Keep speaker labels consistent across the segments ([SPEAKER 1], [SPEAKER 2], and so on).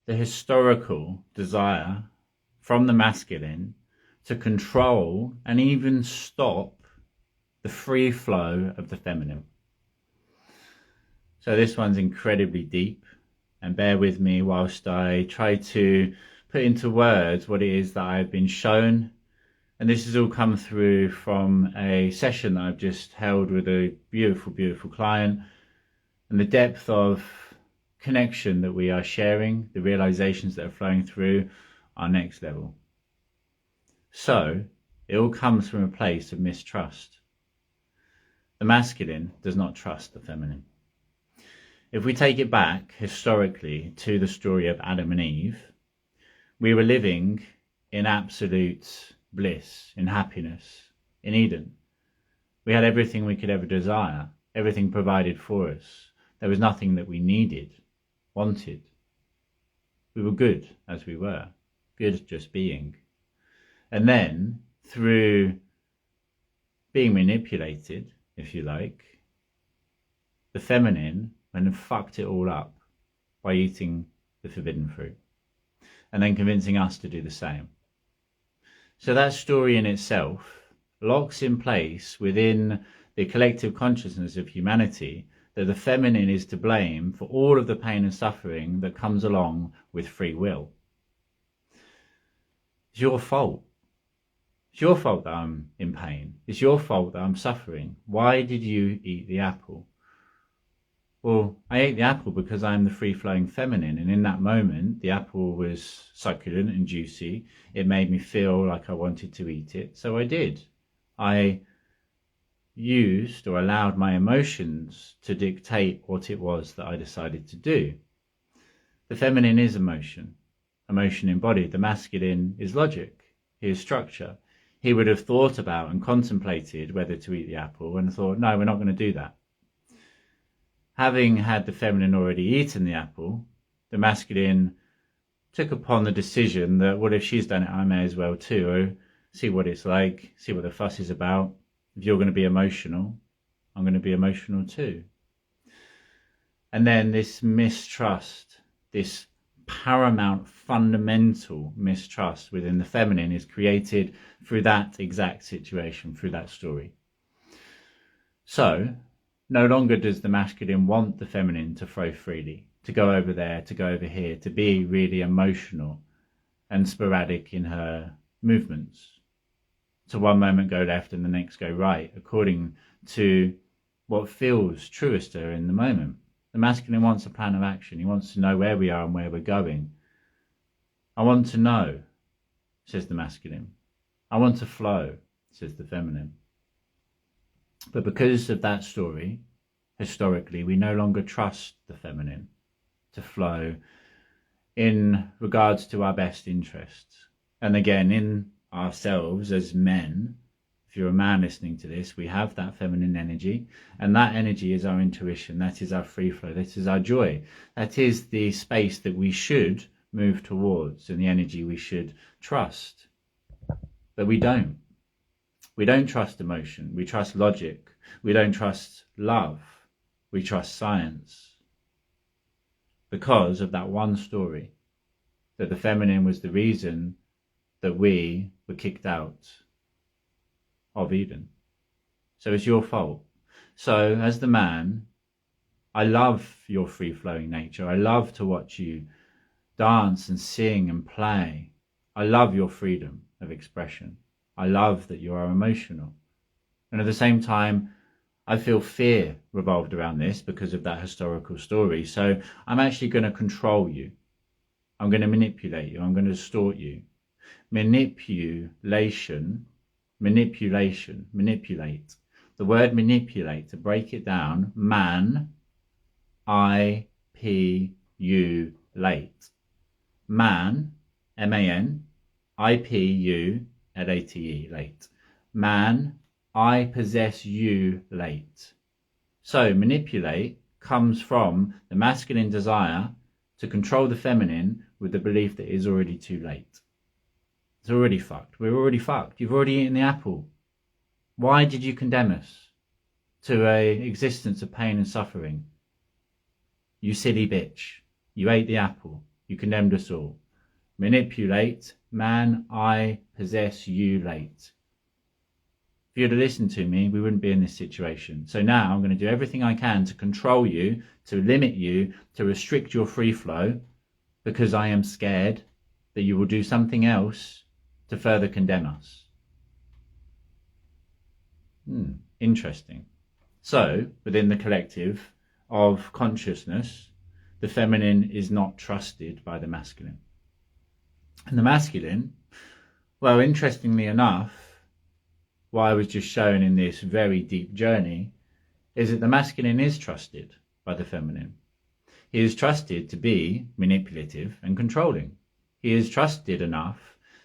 [SPEAKER 1] the historical desire from the masculine to control and even stop the free flow of the feminine. So this one's incredibly deep, and bear with me whilst I try to put into words what it is that I've been shown. And this has all come through from a session that I've just held with a beautiful, beautiful client, and the depth of connection that we are sharing, the realizations that are flowing through, are next level. So it all comes from a place of mistrust. The masculine does not trust the feminine. If we take it back historically to the story of Adam and Eve, we were living in absolute bliss, in happiness, in Eden. We had everything we could ever desire, everything provided for us. There was nothing that we needed, wanted. We were good as we were, good just being. And then, through being manipulated, if you like, the feminine went and fucked it all up by eating the forbidden fruit, and then convincing us to do the same. So that story in itself locks in place within the collective consciousness of humanity that the feminine is to blame for all of the pain and suffering that comes along with free will. It's your fault. It's your fault that I'm in pain. It's your fault that I'm suffering. Why did you eat the apple? Well, I ate the apple because I'm the free-flowing feminine, and in that moment the apple was succulent and juicy. It made me feel like I wanted to eat it, so I did. I used or allowed my emotions to dictate what it was that I decided to do. The feminine is emotion embodied. The masculine is logic, is structure. He would have thought about and contemplated whether to eat the apple and thought, no, we're not going to do that. Having had the feminine already eaten the apple, the masculine took upon the decision that, well, if she's done it, I may as well too, or see what it's like, see what the fuss is about. If you're going to be emotional, I'm going to be emotional too. And then this mistrust, this paramount, fundamental mistrust within the feminine is created through that exact situation, through that story. So, no longer does the masculine want the feminine to flow freely, to go over there, to go over here, to be really emotional and sporadic in her movements. To one moment go left and the next go right, according to what feels truest to her in the moment. The masculine wants a plan of action. He wants to know where we are and where we're going. I want to know, says the masculine. I want to flow, says the feminine. But because of that story, historically, we no longer trust the feminine to flow in regards to our best interests. And again, in ourselves as men, if you're a man listening to this, we have that feminine energy, and that energy is our intuition. That is our free flow. That is our joy. That is the space that we should move towards and the energy we should trust. But we don't. We don't trust emotion. We trust logic. We don't trust love. We trust science. Because of that one story, that the feminine was the reason that we were kicked out of Eden. So it's your fault. So as the man, I love your free-flowing nature. I love to watch you dance and sing and play. I love your freedom of expression. I love that you are emotional. And at the same time, I feel fear revolved around this because of that historical story. So I'm actually going to control you. I'm going to manipulate you. I'm going to distort you. Manipulate. The word manipulate, to break it down, man, I-P-U, late. Man, M-A-N, I-P-U, L-A-T-E, late. Man, I possess you, late. So manipulate comes from the masculine desire to control the feminine with the belief that it is already too late. It's already fucked. We're already fucked. You've already eaten the apple. Why did you condemn us to an existence of pain and suffering? You silly bitch. You ate the apple. You condemned us all. Manipulate, man, I possess you late. If you'd have listened to me, we wouldn't be in this situation. So now I'm going to do everything I can to control you, to limit you, to restrict your free flow, because I am scared that you will do something else to further condemn us. Interesting. So, within the collective of consciousness, the feminine is not trusted by the masculine. And the masculine, well, interestingly enough, what I was just shown in this very deep journey is that the masculine is trusted by the feminine. He is trusted to be manipulative and controlling. He is trusted enough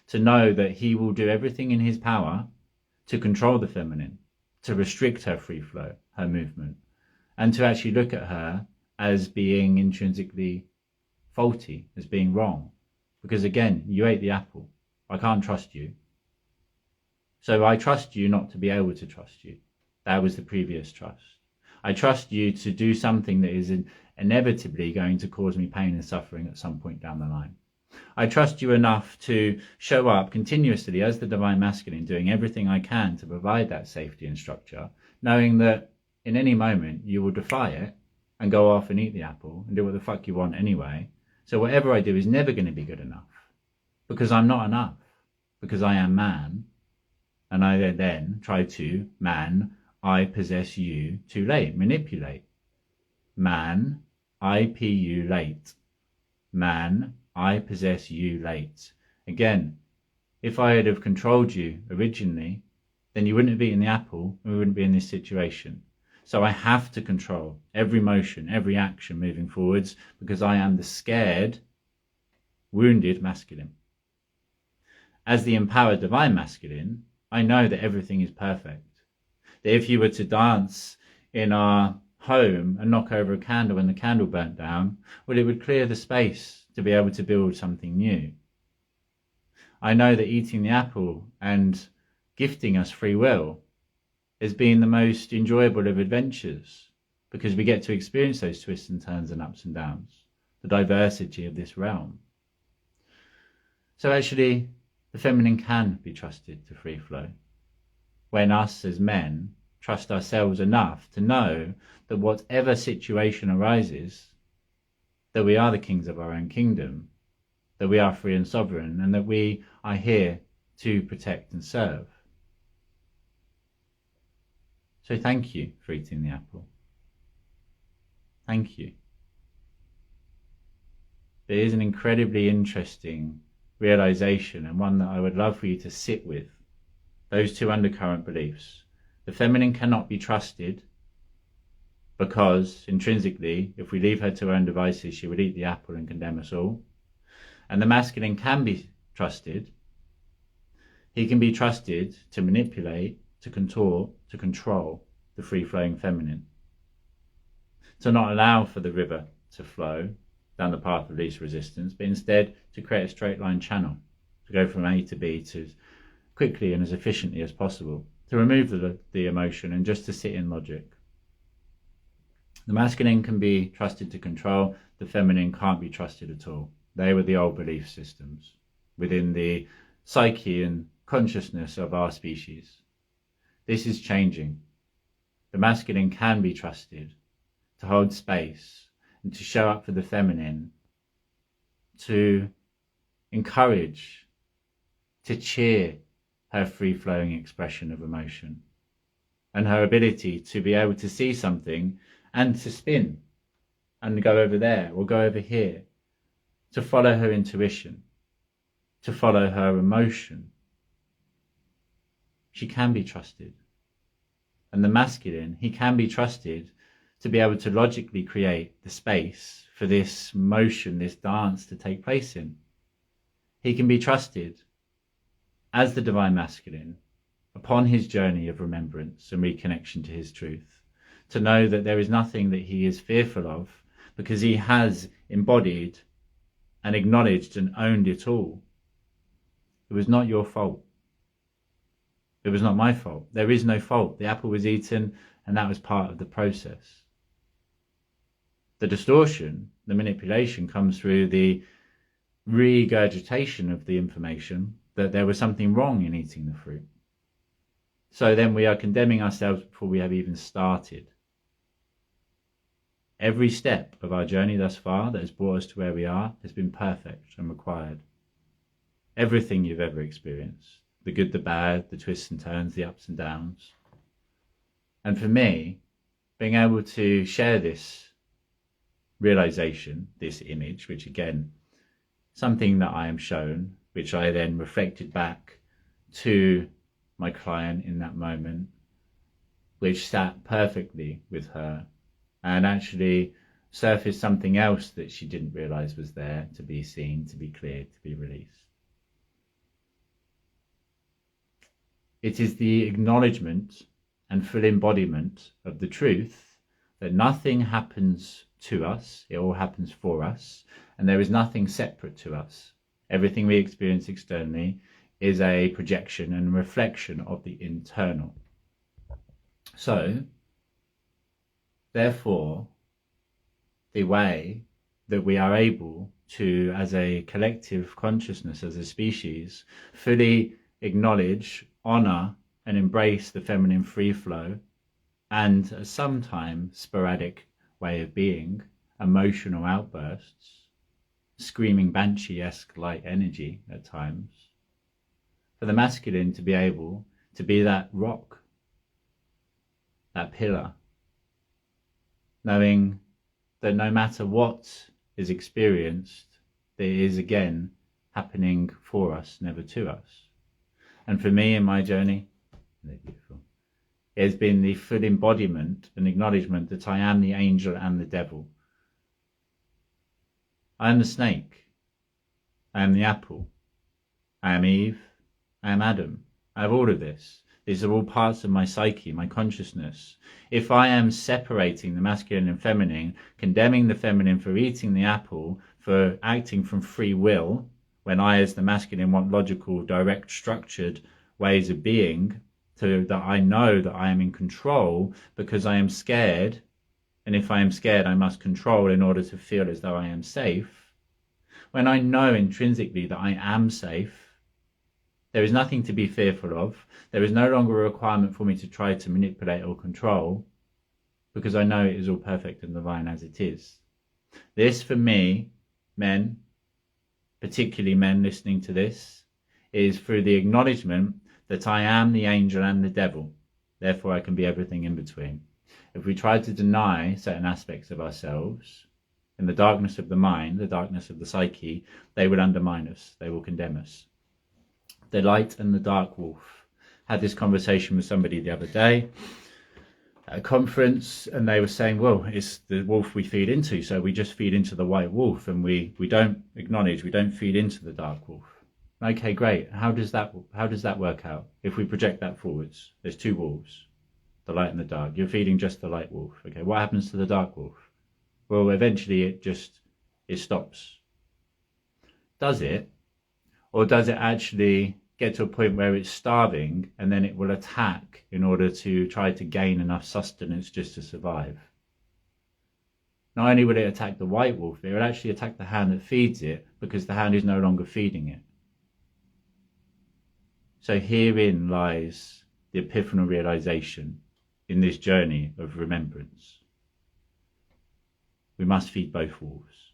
[SPEAKER 1] to know that he will do everything in his power to control the feminine, to restrict her free flow, her movement, and to actually look at her as being intrinsically faulty, as being wrong. Because again, you ate the apple. I can't trust you. So I trust you not to be able to trust you. That was the previous trust. I trust you to do something that is inevitably going to cause me pain and suffering at some point down the line. I trust you enough to show up continuously as the divine masculine, doing everything I can to provide that safety and structure, knowing that in any moment you will defy it and go off and eat the apple and do what the fuck you want anyway. So whatever I do is never going to be good enough, because I'm not enough, because I am man. And I then try to, man, I possess you too late, manipulate. Man, I you late. Man, I possess you late. Again, if I had have controlled you originally, then you wouldn't have eaten the apple and we wouldn't be in this situation. So I have to control every motion, every action moving forwards, because I am the scared, wounded masculine. As the empowered divine masculine, I know that everything is perfect. That if you were to dance in our home and knock over a candle when the candle burnt down, well, it would clear the space to be able to build something new. I know that eating the apple and gifting us free will has been the most enjoyable of adventures, because we get to experience those twists and turns and ups and downs, the diversity of this realm. So actually, the feminine can be trusted to free flow, when us as men trust ourselves enough to know that whatever situation arises, that we are the kings of our own kingdom, that we are free and sovereign, and that we are here to protect and serve. So thank you for eating the apple. Thank you. It is an incredibly interesting realization, and one that I would love for you to sit with. Those two undercurrent beliefs. The feminine cannot be trusted because intrinsically, if we leave her to her own devices, she would eat the apple and condemn us all. And the masculine can be trusted. He can be trusted to manipulate, to contort, to control the free-flowing feminine, to not allow for the river to flow down the path of least resistance, but instead to create a straight line channel, to go from A to B to quickly and as efficiently as possible, to remove the emotion and just to sit in logic. The masculine can be trusted to control, the feminine can't be trusted at all. They were the old belief systems within the psyche and consciousness of our species. This is changing. The masculine can be trusted to hold space and to show up for the feminine, to encourage, to cheer her free-flowing expression of emotion and her ability to be able to see something and to spin and go over there or go over here, to follow her intuition, to follow her emotion. She can be trusted. And the masculine, he can be trusted to be able to logically create the space for this motion, this dance to take place in. He can be trusted as the divine masculine upon his journey of remembrance and reconnection to his truth, to know that there is nothing that he is fearful of, because he has embodied and acknowledged and owned it all. It was not your fault. It was not my fault. There is no fault. The apple was eaten, and that was part of the process. The distortion, the manipulation, comes through the regurgitation of the information that there was something wrong in eating the fruit. So then we are condemning ourselves before we have even started. Every step of our journey thus far that has brought us to where we are has been perfect and required. Everything you've ever experienced, the good, the bad, the twists and turns, the ups and downs. And for me, being able to share this realization, this image, which again, something that I am shown, which I then reflected back to my client in that moment, which sat perfectly with her and actually surfaced something else that she didn't realize was there to be seen, to be cleared, to be released. It is the acknowledgement and full embodiment of the truth that nothing happens to us, it all happens for us, and there is nothing separate to us. Everything we experience externally is a projection and reflection of the internal. So, therefore, the way that we are able to, as a collective consciousness, as a species, fully acknowledge, honor, and embrace the feminine free flow and a sometimes sporadic way of being, emotional outbursts, screaming banshee-esque light energy at times, for the masculine to be able to be that rock, that pillar, knowing that no matter what is experienced, there is again happening for us, never to us. And for me in my journey, they're beautiful, it has been the full embodiment and acknowledgement that I am the angel and the devil. I am the snake. I am the apple. I am Eve. I am Adam. I have all of this. These are all parts of my psyche, my consciousness. If I am separating the masculine and feminine, condemning the feminine for eating the apple, for acting from free will, when I as the masculine want logical, direct, structured ways of being, so that I know that I am in control because I am scared, and if I am scared I must control in order to feel as though I am safe. When I know intrinsically that I am safe, there is nothing to be fearful of. There is no longer a requirement for me to try to manipulate or control, because I know it is all perfect and divine as it is. This, for me, men, particularly men listening to this, is through the acknowledgement that I am the angel and the devil. Therefore, I can be everything in between. If we try to deny certain aspects of ourselves, in the darkness of the mind, the darkness of the psyche, they will undermine us. They will condemn us. The light and the dark wolf. Had this conversation with somebody the other day at a conference, and they were saying, well, it's the wolf we feed into, so we just feed into the white wolf, and we don't acknowledge, we don't feed into the dark wolf. Okay, great. How does that work out? If we project that forwards, there's two wolves, the light and the dark. You're feeding just the light wolf. Okay, what happens to the dark wolf? Well, eventually it stops. Does it? Or does it actually get to a point where it's starving and then it will attack in order to try to gain enough sustenance just to survive? Not only will it attack the white wolf, it will actually attack the hand that feeds it, because the hand is no longer feeding it. So herein lies the epiphanal realization in this journey of remembrance. We must feed both wolves.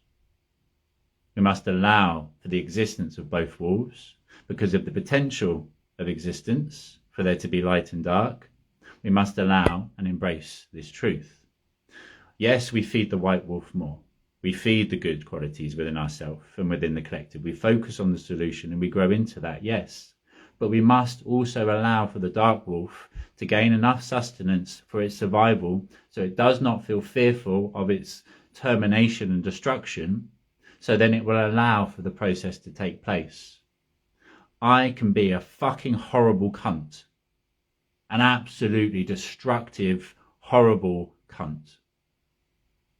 [SPEAKER 1] We must allow for the existence of both wolves, because of the potential of existence for there to be light and dark. We must allow and embrace this truth. Yes, we feed the white wolf more. We feed the good qualities within ourselves and within the collective. We focus on the solution and we grow into that, yes. But we must also allow for the dark wolf to gain enough sustenance for its survival, so it does not feel fearful of its termination and destruction, so then it will allow for the process to take place. I can be a fucking horrible cunt. An absolutely destructive, horrible cunt.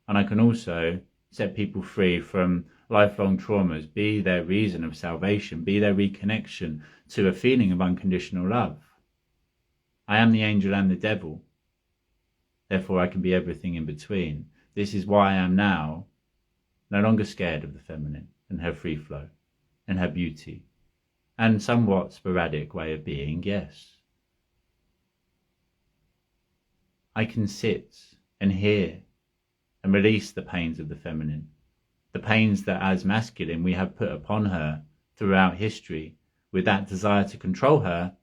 [SPEAKER 1] And I can also set people free from lifelong traumas, be their reason of salvation, be their reconnection to a feeling of unconditional love. I am the angel and the devil. Therefore I can be everything in between. This is why I am now no longer scared of the feminine and her free flow. and her beauty, and somewhat sporadic way of being, yes. I can sit and hear and release the pains of the feminine, the pains that as masculine we have put upon her throughout history with that desire to control her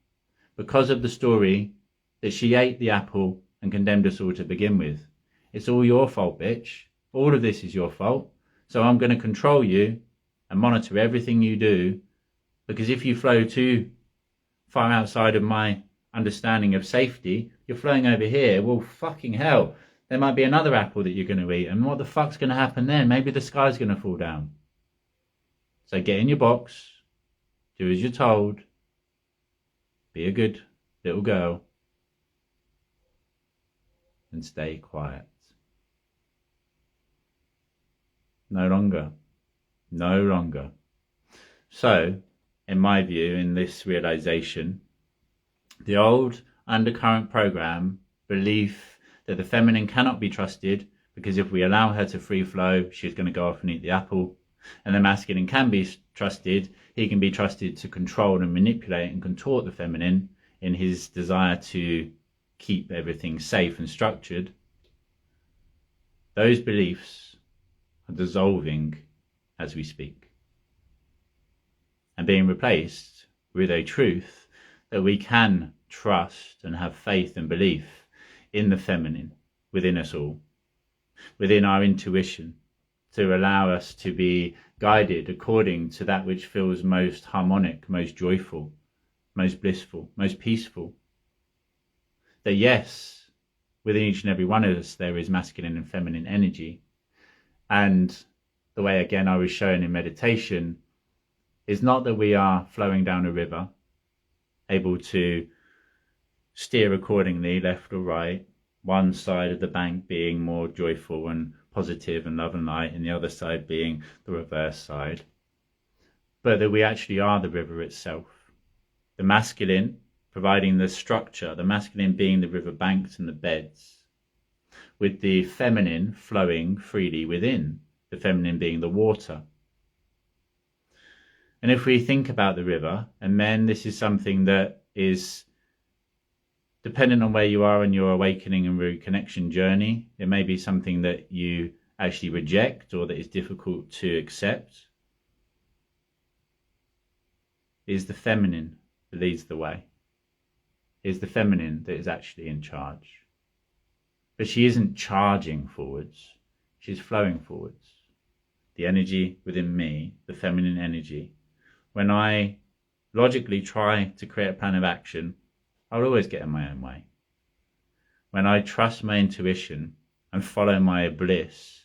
[SPEAKER 1] because of the story that she ate the apple and condemned us all to begin with. It's all your fault, bitch. All of this is your fault. So I'm going to control you and monitor everything you do, because if you flow too far outside of my understanding of safety, you're flowing over here. Well, fucking hell. There might be another apple that you're going to eat. And what the fuck's going to happen then? Maybe the sky's going to fall down. So get in your box. Do as you're told. Be a good little girl. And stay quiet. No longer. No longer. So, in my view, in this realization, the old undercurrent program, belief that the feminine cannot be trusted because if we allow her to free flow, she's going to go off and eat the apple. And the masculine can be trusted. He can be trusted to control and manipulate and contort the feminine in his desire to keep everything safe and structured. Those beliefs are dissolving as we speak and being replaced with a truth that we can trust and have faith and belief in the feminine within us all, within our intuition, to allow us to be guided according to that which feels most harmonic, most joyful, most blissful, most peaceful. That yes, within each and every one of us there is masculine and feminine energy. And the way again I was shown in meditation is not that we are flowing down a river, able to steer accordingly, left or right, one side of the bank being more joyful and positive and love and light, and the other side being the reverse side, but that we actually are the river itself. The masculine providing the structure, the masculine being the river banks and the beds, with the feminine flowing freely within, the feminine being the water. And if we think about the river, and men, this is something that is dependent on where you are in your awakening and reconnection journey. It may be something that you actually reject or that is difficult to accept. It is the feminine that leads the way. It is the feminine that is actually in charge. But she isn't charging forwards, she's flowing forwards. The energy within me, the feminine energy, when I logically try to create a plan of action, I'll always get in my own way. When I trust my intuition and follow my bliss,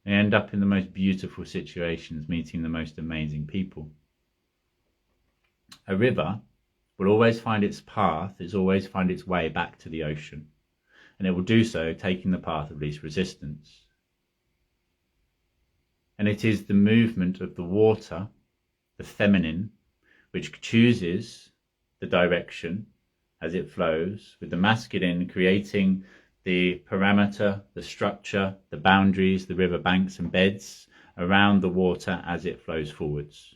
[SPEAKER 1] I end up in the most beautiful situations, meeting the most amazing people. A river will always find its path, it's always find its way back to the ocean, and it will do so taking the path of least resistance. And it is the movement of the water, the feminine, which chooses the direction as it flows, with the masculine creating the parameter, the structure, the boundaries, the river banks and beds around the water as it flows forwards.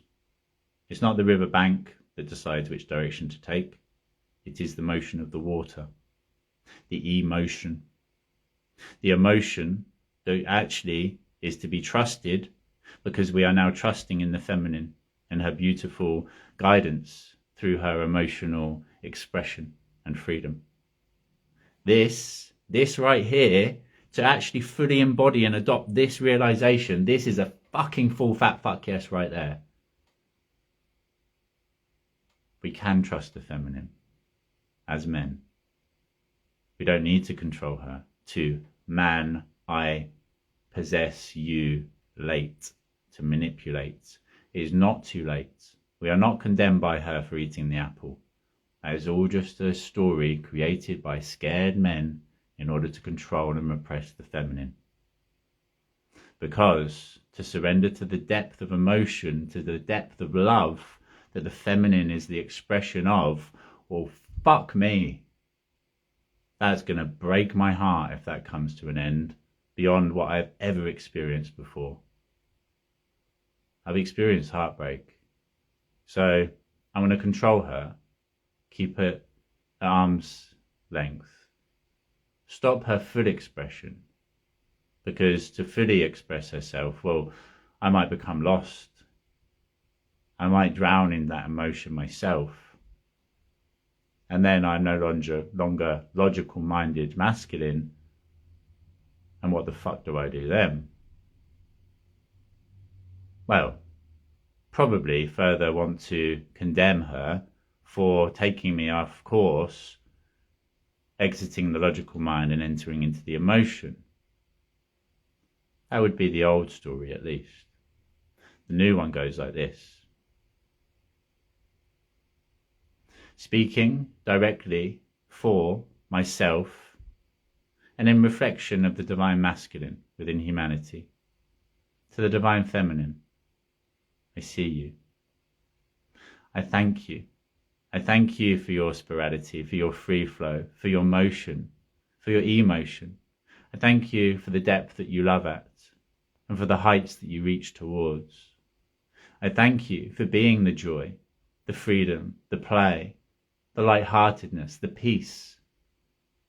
[SPEAKER 1] It's not the river bank that decides which direction to take. It is the motion of the water, the emotion. The emotion that actually is to be trusted, because we are now trusting in the feminine and her beautiful guidance through her emotional expression and freedom. This right here, to actually fully embody and adopt this realization, this is a fucking full fat fuck yes right there. We can trust the feminine as men. We don't need to control her to man, I possess you late, to manipulate. It is not too late. We are not condemned by her for eating the apple. That is all just a story created by scared men in order to control and repress the feminine. Because to surrender to the depth of emotion, to the depth of love that the feminine is the expression of, well, fuck me. That's going to break my heart if that comes to an end beyond what I've ever experienced before. I've experienced heartbreak. So I want to control her, keep it at arm's length, stop her full expression, because to fully express herself, well, I might become lost. I might drown in that emotion myself. And then I'm no longer logical minded masculine. And what the fuck do I do then? Well, probably further want to condemn her for taking me off course, exiting the logical mind and entering into the emotion. That would be the old story, at least. The new one goes like this. Speaking directly for myself and in reflection of the divine masculine within humanity, to the divine feminine, I see you. I thank you. I thank you for your spirality, for your free flow, for your motion, for your emotion. I thank you for the depth that you love at and for the heights that you reach towards. I thank you for being the joy, the freedom, the play, the lightheartedness, the peace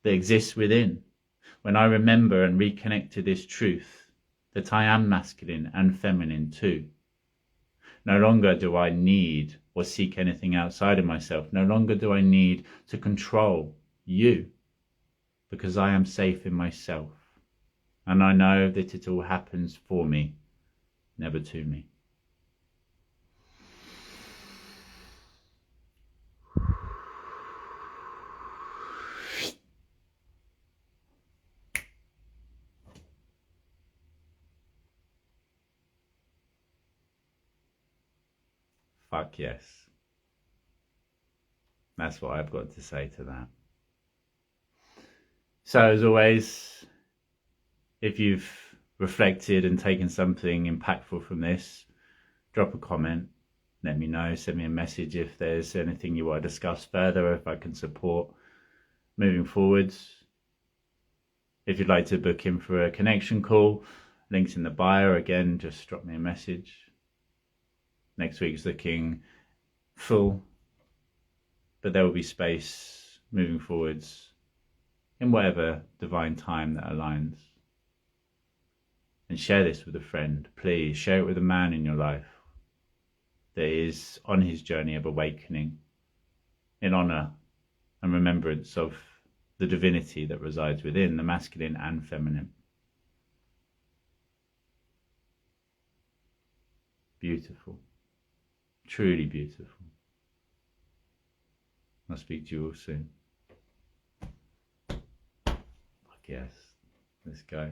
[SPEAKER 1] that exists within when I remember and reconnect to this truth that I am masculine and feminine too. No longer do I need or seek anything outside of myself. No longer do I need to control you, because I am safe in myself. And I know that it all happens for me, never to me. Fuck yes. That's what I've got to say to that. So as always, if you've reflected and taken something impactful from this, drop a comment, let me know, send me a message if there's anything you want to discuss further, or if I can support moving forwards. If you'd like to book in for a connection call, links in the bio. Again, just drop me a message. Next week's looking full, but there will be space moving forwards in whatever divine time that aligns. And share this with a friend. Please share it with a man in your life that is on his journey of awakening in honor and remembrance of the divinity that resides within the masculine and feminine. Beautiful. Truly beautiful. I'll speak to you all soon. Fuck yes. Let's go.